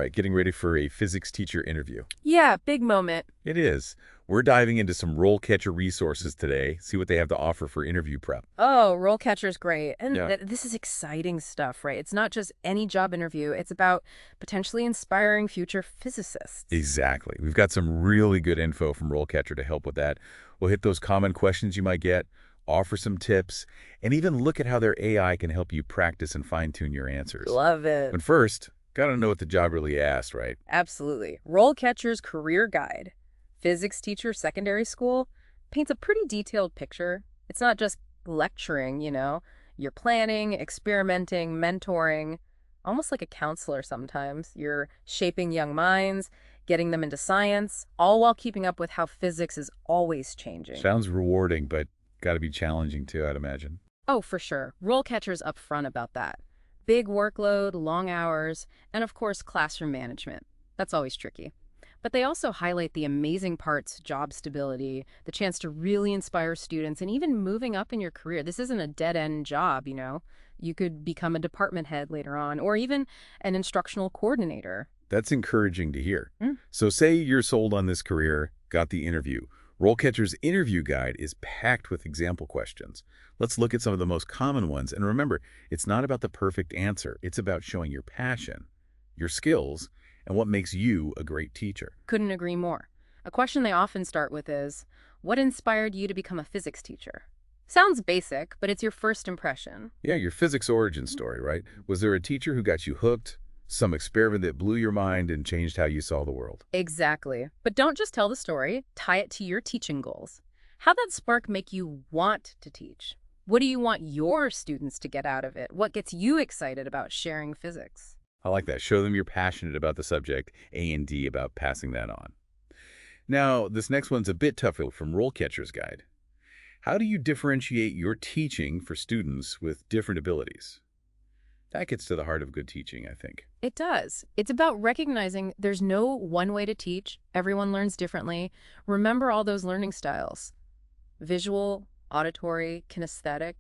right, getting ready for a physics teacher interview. Yeah, big moment. It is. We're diving into some RoleCatcher resources today, see what they have to offer for interview prep. Oh, RoleCatcher's great. And Yeah. this is exciting stuff, right? It's not just any job interview. It's about potentially inspiring future physicists. Exactly. We've got some really good info from RoleCatcher to help with that. We'll hit those common questions you might get, offer some tips, and even look at how their AI can help you practice and fine-tune your answers. Love it. But first, gotta know what the job really asked, right? Absolutely. RoleCatcher's Career Guide, Physics Teacher Secondary School, paints a pretty detailed picture. It's not just lecturing, You're planning, experimenting, mentoring, almost like a counselor sometimes. You're shaping young minds, getting them into science, all while keeping up with how physics is always changing. Sounds rewarding, but gotta be challenging too, I'd imagine. Oh, for sure. RoleCatcher's upfront about that. Big workload, long hours, and of course, classroom management. That's always tricky. But they also highlight the amazing parts, job stability, the chance to really inspire students, and even moving up in your career. This isn't a dead-end job. You could become a department head later on, or even an instructional coordinator. That's encouraging to hear. Mm. So say you're sold on this career, got the interview. RoleCatcher's interview guide is packed with example questions. Let's look at some of the most common ones. And remember, it's not about the perfect answer. It's about showing your passion, your skills, and what makes you a great teacher. Couldn't agree more. A question they often start with is, what inspired you to become a physics teacher? Sounds basic, but it's your first impression. Yeah, your physics origin story, right? Was there a teacher who got you hooked? Some experiment that blew your mind and changed how you saw the world? Exactly. But don't just tell the story, tie it to your teaching goals. How'd that spark make you want to teach? What do you want your students to get out of it? What gets you excited about sharing physics? I like that. Show them you're passionate about the subject, A&D about passing that on. Now, this next one's a bit tougher from RoleCatcher's guide. How do you differentiate your teaching for students with different abilities? That gets to the heart of good teaching, I think. It does. It's about recognizing there's no one way to teach. Everyone learns differently. Remember all those learning styles. Visual, auditory, kinesthetic.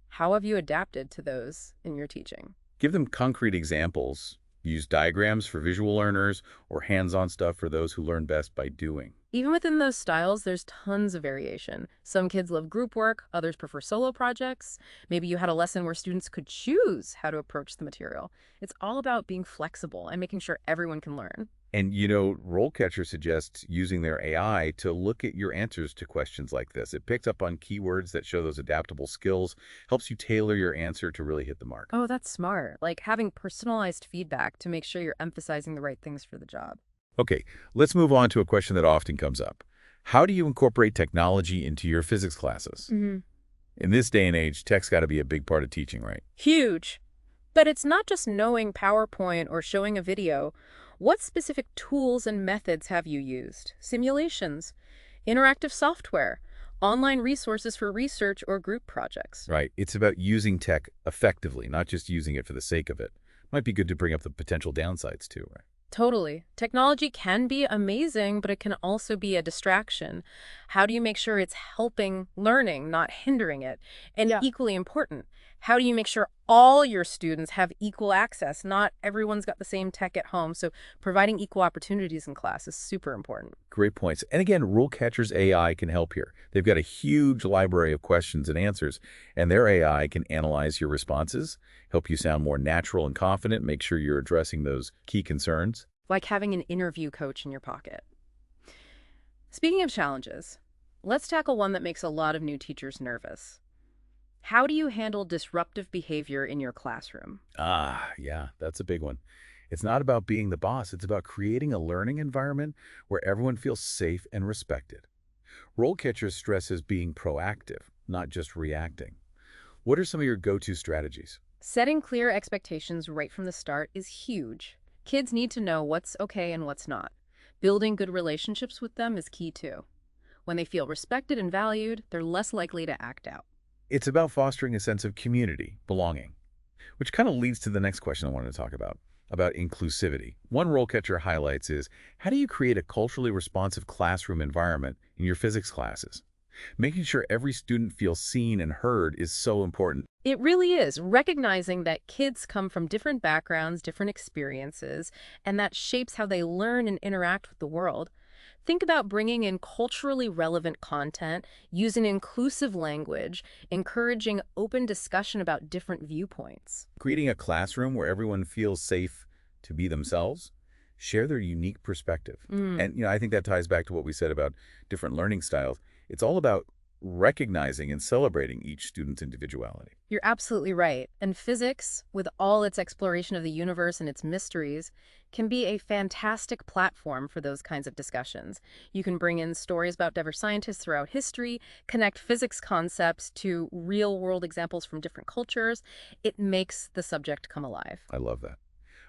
How have you adapted to those in your teaching? Give them concrete examples. Use diagrams for visual learners or hands-on stuff for those who learn best by doing. Even within those styles, there's tons of variation. Some kids love group work, others prefer solo projects. Maybe you had a lesson where students could choose how to approach the material. It's all about being flexible and making sure everyone can learn. And, RoleCatcher suggests using their AI to look at your answers to questions like this. It picks up on keywords that show those adaptable skills, helps you tailor your answer to really hit the mark. Oh, that's smart. Like having personalized feedback to make sure you're emphasizing the right things for the job. Okay, let's move on to a question that often comes up. How do you incorporate technology into your physics classes? In this day and age, tech's got to be a big part of teaching, right? Huge. But it's not just knowing PowerPoint or showing a video. What specific tools and methods have you used? Simulations, interactive software, online resources for research or group projects. Right. It's about using tech effectively, not just using it for the sake of it. Might be good to bring up the potential downsides too, right? Totally. Technology can be amazing, but it can also be a distraction. How do you make sure it's helping learning, not hindering it? And equally important, how do you make sure all your students have equal access? Not everyone's got the same tech at home, so providing equal opportunities in class is super important. Great points. And again, RoleCatcher's AI can help here. They've got a huge library of questions and answers, and their AI can analyze your responses, help you sound more natural and confident, make sure you're addressing those key concerns. Like having an interview coach in your pocket. Speaking of challenges, let's tackle one that makes a lot of new teachers nervous. How do you handle disruptive behavior in your classroom? Yeah, that's a big one. It's not about being the boss. It's about creating a learning environment where everyone feels safe and respected. RoleCatcher stresses being proactive, not just reacting. What are some of your go-to strategies? Setting clear expectations right from the start is huge. Kids need to know what's okay and what's not. Building good relationships with them is key too. When they feel respected and valued, they're less likely to act out. It's about fostering a sense of community, belonging, which kind of leads to the next question I wanted to talk about inclusivity. One RoleCatcher highlights is, how do you create a culturally responsive classroom environment in your physics classes? Making sure every student feels seen and heard is so important. It really is, recognizing that kids come from different backgrounds, different experiences, and that shapes how they learn and interact with the world. Think about bringing in culturally relevant content, using inclusive language, encouraging open discussion about different viewpoints. Creating a classroom where everyone feels safe to be themselves, share their unique perspective. Mm. And, I think that ties back to what we said about different learning styles. It's all about recognizing and celebrating each student's individuality. You're absolutely right. And physics, with all its exploration of the universe and its mysteries, can be a fantastic platform for those kinds of discussions. You can bring in stories about diverse scientists throughout history, connect physics concepts to real-world examples from different cultures. It makes the subject come alive. I love that.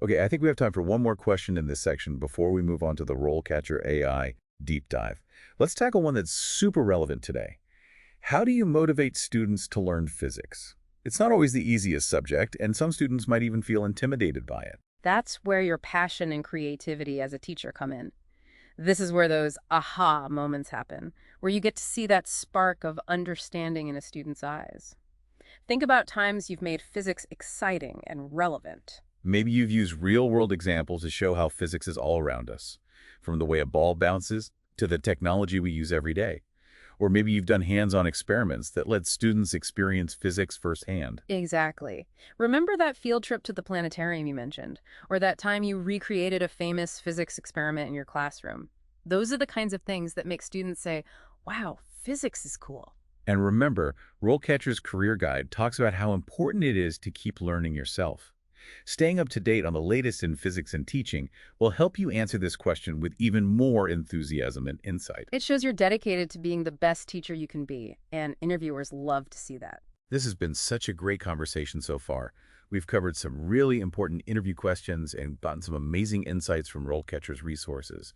Okay, I think we have time for one more question in this section before we move on to the RoleCatcher AI deep dive. Let's tackle one that's super relevant today. How do you motivate students to learn physics? It's not always the easiest subject, and some students might even feel intimidated by it. That's where your passion and creativity as a teacher come in. This is where those aha moments happen, where you get to see that spark of understanding in a student's eyes. Think about times you've made physics exciting and relevant. Maybe you've used real-world examples to show how physics is all around us, from the way a ball bounces to the technology we use every day. Or maybe you've done hands-on experiments that let students experience physics firsthand. Exactly. Remember that field trip to the planetarium you mentioned, or that time you recreated a famous physics experiment in your classroom? Those are the kinds of things that make students say, wow, physics is cool. And remember, RoleCatcher's Career Guide talks about how important it is to keep learning yourself. Staying up to date on the latest in physics and teaching will help you answer this question with even more enthusiasm and insight. It shows you're dedicated to being the best teacher you can be, and interviewers love to see that. This has been such a great conversation so far. We've covered some really important interview questions and gotten some amazing insights from RoleCatcher's resources.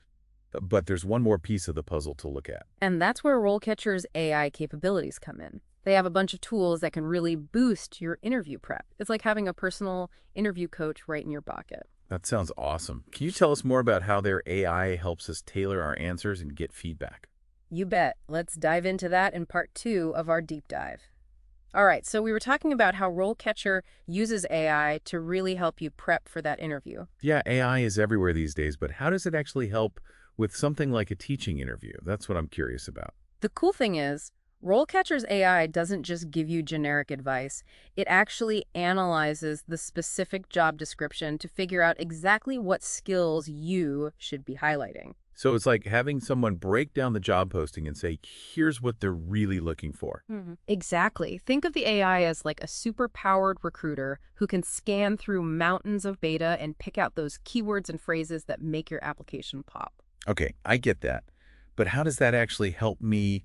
But there's one more piece of the puzzle to look at. And that's where RoleCatcher's AI capabilities come in. They have a bunch of tools that can really boost your interview prep. It's like having a personal interview coach right in your pocket. That sounds awesome. Can you tell us more about how their AI helps us tailor our answers and get feedback? You bet. Let's dive into that in part 2 of our deep dive. All right, so we were talking about how RoleCatcher uses AI to really help you prep for that interview. Yeah, AI is everywhere these days, but how does it actually help with something like a teaching interview? That's what I'm curious about. The cool thing is, RoleCatcher's AI doesn't just give you generic advice. It actually analyzes the specific job description to figure out exactly what skills you should be highlighting. So it's like having someone break down the job posting and say, here's what they're really looking for. Exactly. Think of the AI as like a super-powered recruiter who can scan through mountains of data and pick out those keywords and phrases that make your application pop. Okay, I get that. But how does that actually help me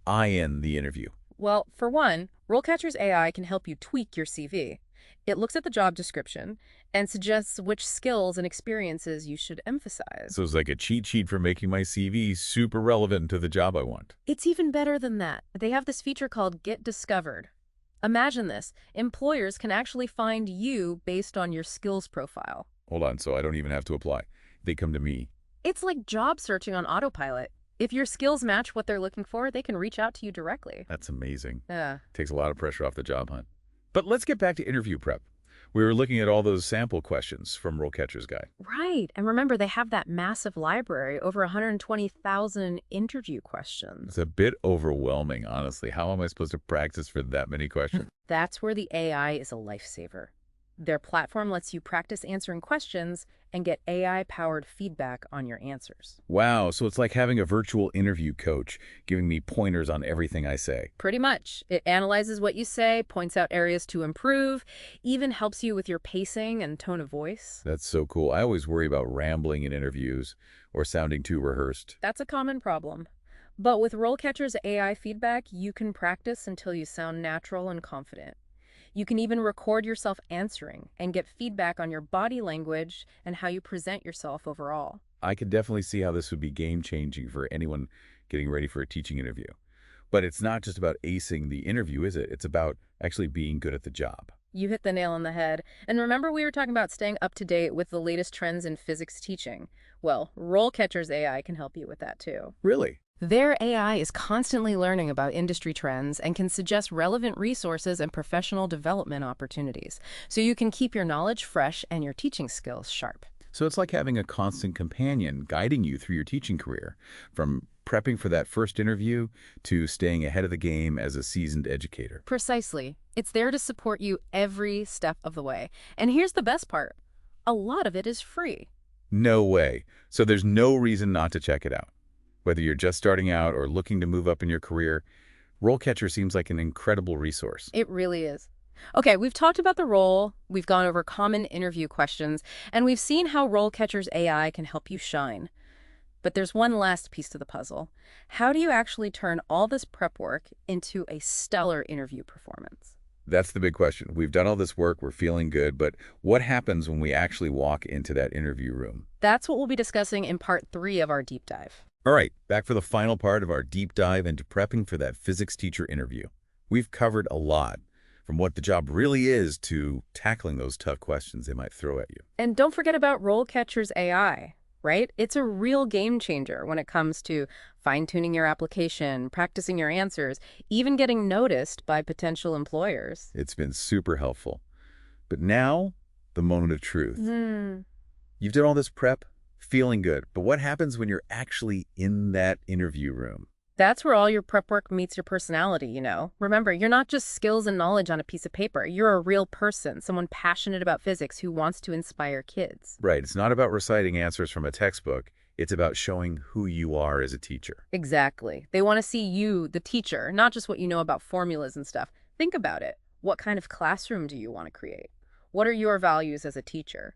in the interview? Well, for one, RoleCatcher's AI can help you tweak your CV. It looks at the job description and suggests which skills and experiences you should emphasize. So it's like a cheat sheet for making my CV super relevant to the job I want. It's even better than that. They have this feature called Get Discovered. Imagine this. Employers can actually find you based on your skills profile. Hold on, so I don't even have to apply. They come to me. It's like job searching on autopilot. If your skills match what they're looking for, they can reach out to you directly. That's amazing. Yeah. Takes a lot of pressure off the job hunt. But let's get back to interview prep. We were looking at all those sample questions from RoleCatcher's guide. Right. And remember, they have that massive library, over 120,000 interview questions. It's a bit overwhelming, honestly. How am I supposed to practice for that many questions? That's where the AI is a lifesaver. Their platform lets you practice answering questions and get AI-powered feedback on your answers. Wow, so it's like having a virtual interview coach giving me pointers on everything I say. Pretty much. It analyzes what you say, points out areas to improve, even helps you with your pacing and tone of voice. That's so cool. I always worry about rambling in interviews or sounding too rehearsed. That's a common problem. But with RoleCatcher's AI feedback, you can practice until you sound natural and confident. You can even record yourself answering and get feedback on your body language and how you present yourself overall. I could definitely see how this would be game-changing for anyone getting ready for a teaching interview. But it's not just about acing the interview, is it? It's about actually being good at the job. You hit the nail on the head. And remember, we were talking about staying up to date with the latest trends in physics teaching. Well, RoleCatcher's AI can help you with that too. Really? Their AI is constantly learning about industry trends and can suggest relevant resources and professional development opportunities, so you can keep your knowledge fresh and your teaching skills sharp. So it's like having a constant companion guiding you through your teaching career, from prepping for that first interview to staying ahead of the game as a seasoned educator. Precisely. It's there to support you every step of the way. And here's the best part. A lot of it is free. No way. So there's no reason not to check it out. Whether you're just starting out or looking to move up in your career, RoleCatcher seems like an incredible resource. It really is. Okay, we've talked about the role, we've gone over common interview questions, and we've seen how RoleCatcher's AI can help you shine. But there's one last piece to the puzzle. How do you actually turn all this prep work into a stellar interview performance? That's the big question. We've done all this work, we're feeling good, but what happens when we actually walk into that interview room? That's what we'll be discussing in part 3 of our deep dive. All right, back for the final part of our deep dive into prepping for that physics teacher interview. We've covered a lot, from what the job really is to tackling those tough questions they might throw at you. And don't forget about RoleCatcher's AI, right? It's a real game changer when it comes to fine-tuning your application, practicing your answers, even getting noticed by potential employers. It's been super helpful. But now, the moment of truth. You've done all this prep, feeling good, but what happens when you're actually in that interview room? That's where all your prep work meets your personality, you know. Remember, you're not just skills and knowledge on a piece of paper. You're a real person, someone passionate about physics who wants to inspire kids. Right, it's not about reciting answers from a textbook. It's about showing who you are as a teacher. Exactly. They want to see you, the teacher, not just what you know about formulas and stuff. Think about it. What kind of classroom do you want to create? What are your values as a teacher?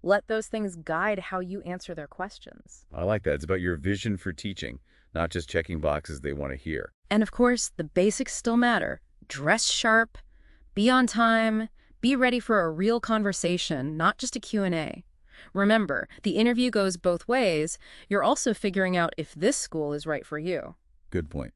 Let those things guide how you answer their questions. I like that. It's about your vision for teaching, not just checking boxes they want to hear. And of course, the basics still matter. Dress sharp, be on time, be ready for a real conversation, not just a Q&A. Remember, the interview goes both ways. You're also figuring out if this school is right for you. Good point.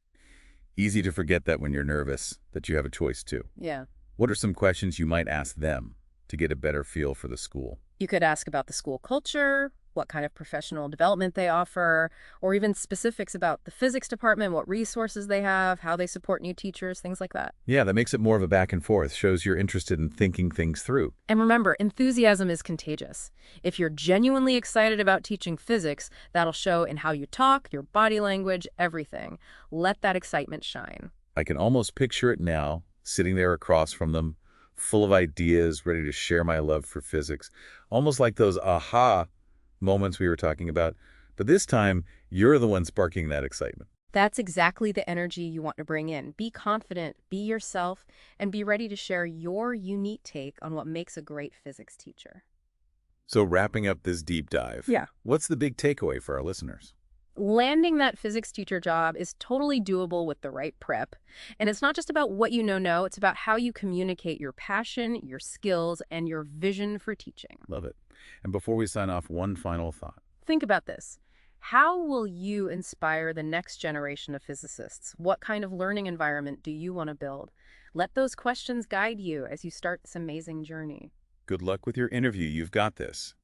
Easy to forget that when you're nervous, that you have a choice too. Yeah. What are some questions you might ask them to get a better feel for the school? You could ask about the school culture, what kind of professional development they offer, or even specifics about the physics department, what resources they have, how they support new teachers, things like that. Yeah, that makes it more of a back and forth, shows you're interested in thinking things through. And remember, enthusiasm is contagious. If you're genuinely excited about teaching physics, that'll show in how you talk, your body language, everything. Let that excitement shine. I can almost picture it now, sitting there across from them, full of ideas, ready to share my love for physics. Almost like those aha moments we were talking about. But this time, you're the one sparking that excitement. That's exactly the energy you want to bring in. Be confident, be yourself, and be ready to share your unique take on what makes a great physics teacher. So wrapping up this deep dive, Yeah. what's the big takeaway for our listeners? Landing that physics teacher job is totally doable with the right prep. And it's not just about what you know, it's about how you communicate your passion, your skills, and your vision for teaching. Love it. And before we sign off, one final thought. Think about this. How will you inspire the next generation of physicists? What kind of learning environment do you want to build? Let those questions guide you as you start this amazing journey. Good luck with your interview. You've got this.